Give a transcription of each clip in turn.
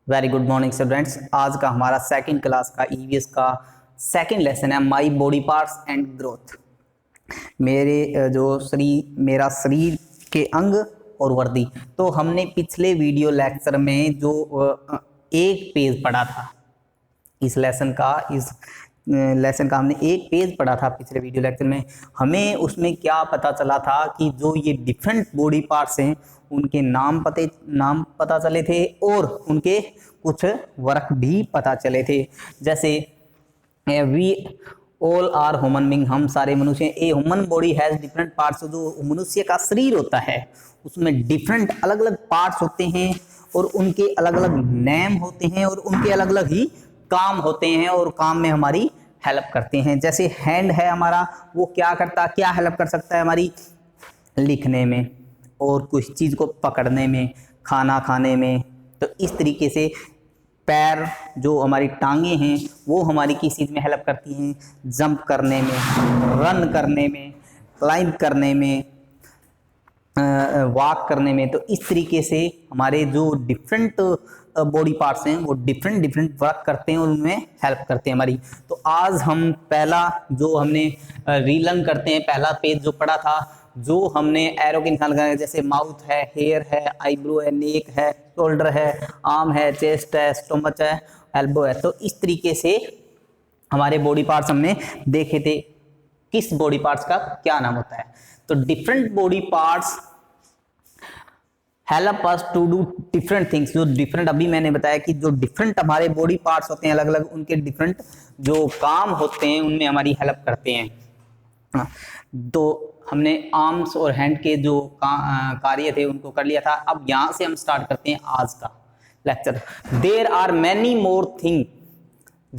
Very good morning students. आज का हमारा सेकंड क्लास का ईवीएस का सेकंड लेसन है my body parts and growth. मेरा शरीर के अंग और वर्दी। तो हमने पिछले वीडियो लेक्चर में जो एक पेज पढ़ा था, इस लेसन का हमने एक पेज पढ़ा था पिछले वीडियो लेक्चर में। हमें उसमें क्या पता चला था कि जो ये डिफरेंट बॉडी पार्ट्स हैं उनके नाम पता चले थे और उनके कुछ वर्क भी पता चले थे। जैसे we all are human being, हम सारे मनुष्य हैं। A human body has different parts, जो मनुष्य का शरीर होता है उसमें डिफरेंट अलग अलग पार्ट्स होते हैं और उनके अलग अलग नेम होते हैं और उनके अलग अलग ही काम होते हैं और काम में हमारी हेल्प करते हैं। जैसे हैंड है हमारा, वो क्या हेल्प कर सकता है हमारी लिखने में और कुछ चीज़ को पकड़ने में, खाना खाने में। तो इस तरीके से पैर, जो हमारी टांगे हैं, वो हमारी किस चीज़ में हेल्प करती हैं? जंप करने में, रन करने में, क्लाइंब करने में, वॉक करने में। तो इस तरीके से हमारे जो डिफरेंट बॉडी पार्ट्स हैं वो डिफरेंट वर्क करते हैं और उनमें हेल्प करते हैं हमारी। तो आज हम पहला जो हमने रीलर्न करते हैं, पहला पेज जो पढ़ा था, जो हमने एरो के निशान लगाए, जैसे माउथ है, हेयर है, आईब्रो है, नेक है, शोल्डर है, आर्म है, चेस्ट है, स्टोमच है, एल्बो है। तो इस तरीके से हमारे बॉडी पार्ट्स हमने देखे थे, किस बॉडी पार्ट्स का क्या नाम होता है। तो different body parts help us to do different things. जो डिफरेंट, अभी मैंने बताया कि जो डिफरेंट हमारे बॉडी पार्ट्स होते हैं अलग अलग, उनके डिफरेंट जो काम होते हैं उनमें हमारी हेल्प करते हैं। तो हमने आर्म्स और हैंड के जो कार्य थे उनको कर लिया था। अब यहाँ से हम स्टार्ट करते हैं आज का lecture. There are many more thing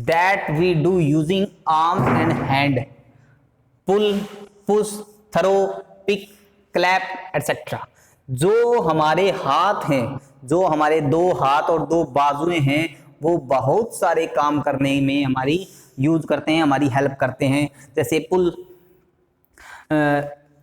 that we do using arm and hand: pull, push, throw, pick, clap etcetera. जो हमारे हाथ हैं, जो हमारे दो हाथ और दो बाजुएं हैं, वो बहुत सारे काम करने में हमारी यूज करते हैं, हमारी हेल्प करते हैं। जैसे पुल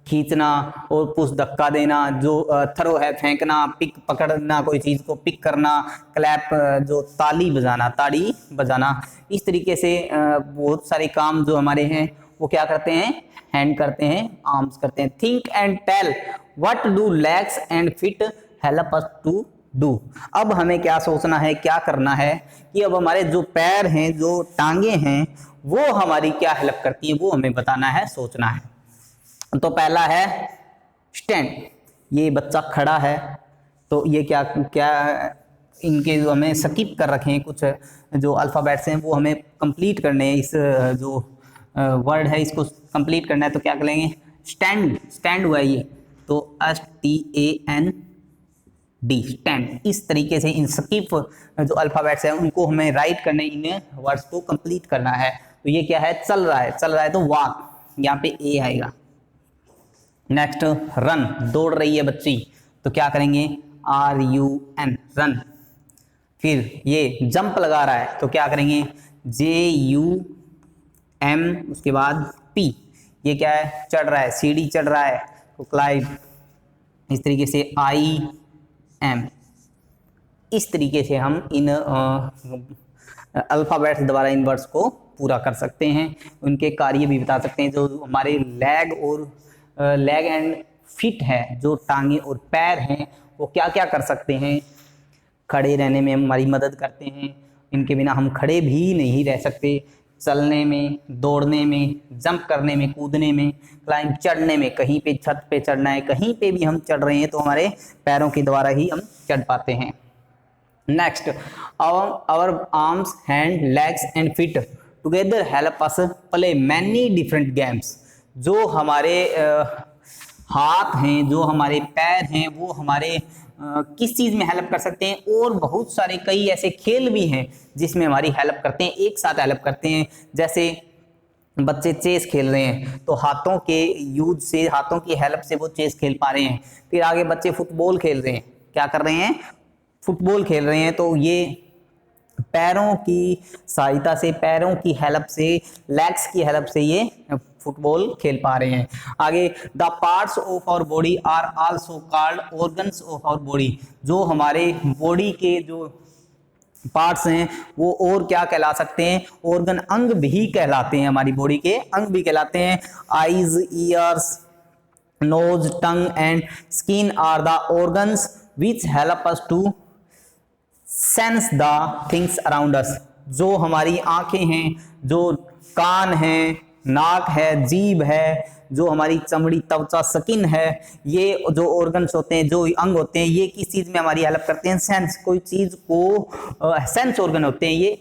खींचना और पुश धक्का देना, जो थ्रो है फेंकना, पिक पकड़ना, कोई चीज़ को पिक करना, क्लैप जो ताली बजाना। इस तरीके से बहुत सारे काम जो हमारे हैं वो क्या करते हैं? हैंड करते हैं, आर्म्स करते हैं। Think and tell what do legs and feet help us to do. अब हमें क्या सोचना है, क्या करना है कि अब हमारे जो पैर हैं, जो टांगे हैं, वो हमारी क्या हेल्प करती है, वो हमें बताना है, सोचना है। तो पहला है स्टैंड। ये बच्चा खड़ा है, तो ये क्या इनके जो हमें स्किप कर रखे हैं, कुछ जो अल्फ़ाबेट्स हैं वो हमें कंप्लीट करने हैं। इस जो वर्ड है इसको कंप्लीट करना है, तो क्या करेंगे? स्टैंड हुआ ये, तो STAND, स्टैंड। इस तरीके से इन स्किप जो अल्फ़ाबेट्स हैं उनको हमें राइट करने, इन वर्ड्स को कंप्लीट करना है। तो ये क्या है? चल रहा है तो वॉक, यहाँ पे A आएगा। नेक्स्ट रन, दौड़ रही है बच्ची, तो क्या करेंगे? RUN, run. फिर ये जंप लगा रहा है, तो क्या करेंगे? JUM, उसके बाद P। ये क्या है? चढ़ रहा है, सीढ़ी चढ़ रहा है, तो क्लाइंब। इस तरीके से IM। इस तरीके से हम इन अल्फ़ाबेट्स द्वारा इन वर्ड्स को पूरा कर सकते हैं। उनके कार्य भी बता सकते हैं। जो हमारे लेग एंड फिट है, जो टांगे और पैर हैं, वो क्या क्या कर सकते हैं? खड़े रहने में हमारी मदद करते हैं, इनके बिना हम खड़े भी नहीं रह सकते। चलने में, दौड़ने में, जंप करने में, कूदने में, क्लाइंब चढ़ने में, कहीं पे छत पे चढ़ना है, कहीं पे भी हम चढ़ रहे हैं तो हमारे पैरों के द्वारा ही हम चढ़ पाते हैं। Next, our arms, hand, legs and feet together help us play many different games. जो हमारे हाथ हैं, जो हमारे पैर हैं, वो हमारे किस चीज़ में हेल्प कर सकते हैं? और बहुत सारे कई ऐसे खेल भी हैं जिसमें हमारी हेल्प करते हैं, एक साथ हेल्प करते हैं। जैसे बच्चे चेस खेल रहे हैं, तो हाथों के यूज से, हाथों की हेल्प से वो चेस खेल पा रहे हैं। फिर आगे बच्चे फुटबॉल खेल रहे हैं, क्या कर रहे हैं? फुटबॉल खेल रहे हैं, तो ये पैरों की सहायता से, पैरों की हेल्प से, लेग्स की हेल्प से ये फुटबॉल खेल पा रहे हैं। आगे, the parts of our body are also called organs of our body. जो हमारे बॉडी के जो पार्ट्स हैं वो और क्या कहला सकते हैं, ऑर्गन, अंग भी कहलाते हैं, हमारी बॉडी के अंग भी कहलाते हैं। Eyes, ears, nose, tongue and skin are the organs which help us to sense the things around us. जो हमारी आंखें हैं, जो कान है, नाक है, जीभ है, जो हमारी चमड़ी, त्वचा, स्किन है, ये जो ऑर्गन्स होते हैं, जो अंग होते हैं, ये किस चीज में हमारी हेल्प करते हैं, सेंस, कोई चीज को, सेंस ऑर्गन होते हैं ये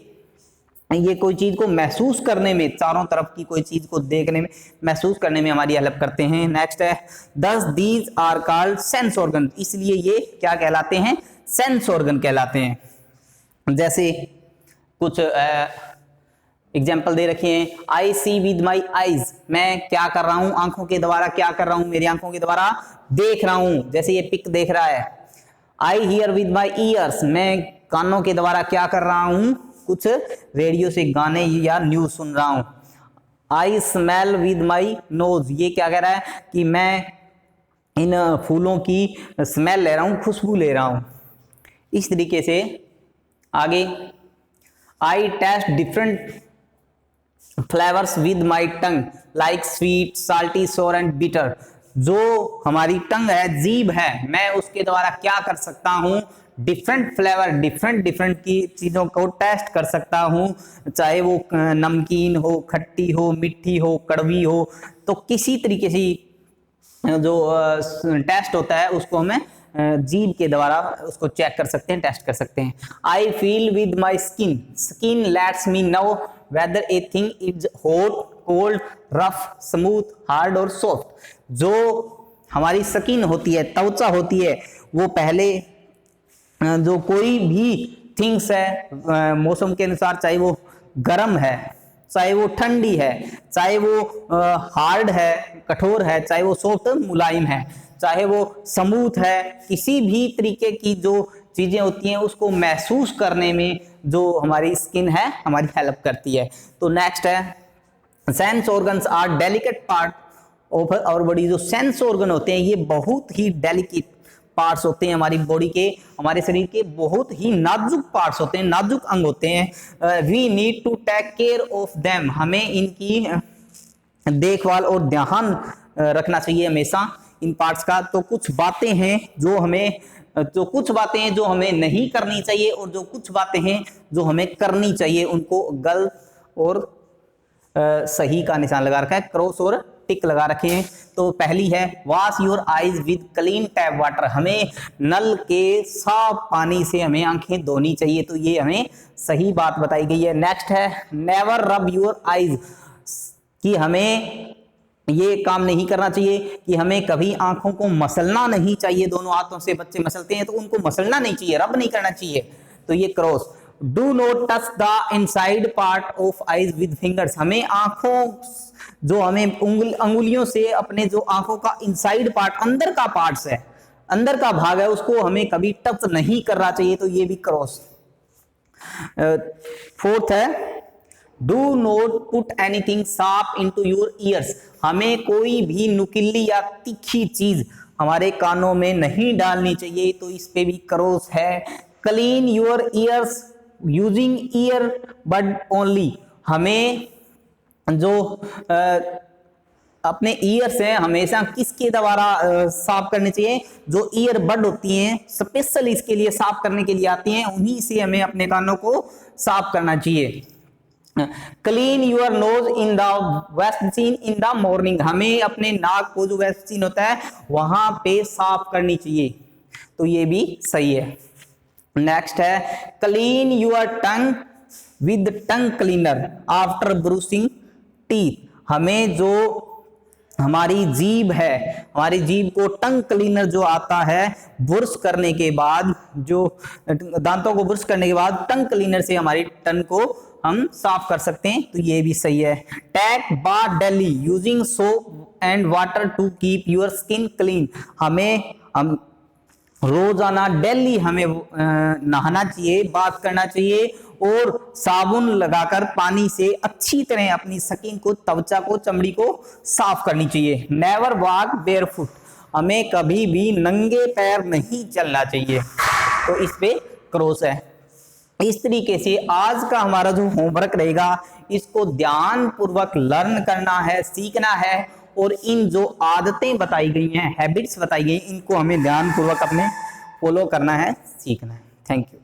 कोई चीज को महसूस करने में, चारों तरफ की कोई चीज को देखने में, महसूस करने में हमारी हेल्प करते हैं। नेक्स्ट है thus these are called sense organ, इसलिए ये क्या कहलाते हैं, सेंस ऑर्गन कहलाते हैं। जैसे कुछ एग्जाम्पल दे रखे हैं, आई सी विद माई आईज, मैं क्या कर रहा हूं, आंखों के द्वारा क्या कर रहा हूं, मेरी आंखों के द्वारा देख रहा हूं, जैसे ये पिक देख रहा है। I hear with my years, मैं कानों के द्वारा क्या कर रहा हूं, कुछ रेडियो से गाने या न्यूज सुन रहा हूं। I smell with my nose, ये क्या कह रहा है कि मैं इन फूलों की स्मेल ले रहा हूं, खुशबू ले रहा हूं। इस तरीके से आगे, I taste different flavours with my tongue like sweet, salty, sour and bitter, जो हमारी टंग है, जीभ है, मैं उसके द्वारा क्या कर सकता हूं, डिफरेंट फ्लेवर, डिफरेंट की चीजों को टेस्ट कर सकता हूं, चाहे वो नमकीन हो, खट्टी हो, मीठी हो, कड़वी हो, तो किसी तरीके से जो टेस्ट होता है उसको हमें जीभ के द्वारा उसको चेक कर सकते हैं, टेस्ट कर सकते हैं। I feel with my skin, skin let's me know whether a thing is hot, cold, rough, smooth, hard और सॉफ्ट। जो हमारी स्किन होती है, त्वचा होती है, वो पहले जो कोई भी थिंग्स है मौसम के अनुसार, चाहे वो गर्म है, चाहे वो ठंडी है, चाहे वो हार्ड है, कठोर है, चाहे वो सॉफ्ट, मुलायम है, चाहे वो स्मूथ है, किसी भी तरीके की जो चीजें होती हैं उसको महसूस करने में जो हमारी स्किन है हमारी हेल्प करती है। तो नेक्स्ट है sense organs are delicate part of our body. जो सेंस ऑर्गन होते हैं ये बहुत ही डेलिकेट पार्ट्स होते हैं हमारी बॉडी के, हमारे शरीर के बहुत ही नाजुक पार्ट्स होते हैं, नाजुक अंग होते हैं। We need to take care of them, हमें इनकी देखभाल और ध्यान रखना चाहिए हमेशा इन पार्ट्स का। तो कुछ बातें हैं जो हमें नहीं करनी चाहिए और जो कुछ बातें हैं जो हमें करनी चाहिए, उनको गलत और सही का निशान लगा रखा है, क्रॉस और टिक लगा रखे हैं। तो पहली है wash your eyes with clean tap water, हमें नल के साफ पानी से हमें आंखें धोनी चाहिए, तो ये हमें सही बात बताई गई है। नेक्स्ट है नेवर रब योर आईज, कि हमें ये काम नहीं करना चाहिए कि हमें कभी आंखों को मसलना नहीं चाहिए, दोनों हाथों से बच्चे मसलते हैं तो उनको मसलना नहीं चाहिए, रब नहीं करना चाहिए, तो ये cross. Do not touch the inside part of eyes with fingers, हमें आंखों जो हमें अंगुलियों से अपने जो आंखों का इनसाइड पार्ट, अंदर का पार्ट्स है, अंदर का भाग है, उसको हमें कभी टच नहीं करना चाहिए, तो ये भी क्रॉस। फोर्थ है do not put anything sharp into your ears, हमें कोई भी नुकीली या तीखी चीज हमारे कानों में नहीं डालनी चाहिए, तो इस पे भी क्रॉस है। Clean your ears using ear bud only, हमें जो अपने ईयर्स हैं हमेशा किसके द्वारा साफ करने चाहिए, जो ईयर बड होती हैं स्पेशल इसके लिए साफ करने के लिए आती हैं, उन्हीं से हमें अपने कानों को साफ करना चाहिए। Clean your nose in the western in the morning, हमें अपने नाक को जो वेस्टिन होता है वहां पे साफ करनी चाहिए, तो ये भी सही है। नेक्स्ट है clean your tongue with tongue cleaner after brushing teeth, हमें जो हमारी जीभ है, हमारी जीभ को टंग क्लीनर जो आता है ब्रश करने के बाद, जो दांतों को ब्रश करने के बाद टंग क्लीनर से हमारी टंग को हम साफ कर सकते हैं, तो ये भी सही है। Take bath daily using soap and water to keep your skin clean, हम रोजाना डेली हमें नहाना चाहिए, बात करना चाहिए और साबुन लगाकर पानी से अच्छी तरह अपनी स्किन को, त्वचा को, चमड़ी को साफ करनी चाहिए। नेवर वॉक बेयरफुट, हमें कभी भी नंगे पैर नहीं चलना चाहिए, तो इस पे क्रॉस है। इस तरीके से आज का हमारा जो होमवर्क रहेगा इसको ध्यान पूर्वक लर्न करना है, सीखना है, और इन जो आदतें बताई गई हैं, हैबिट्स बताई गई, इनको हमें ध्यान पूर्वक अपने फॉलो करना है, सीखना है। Thank you.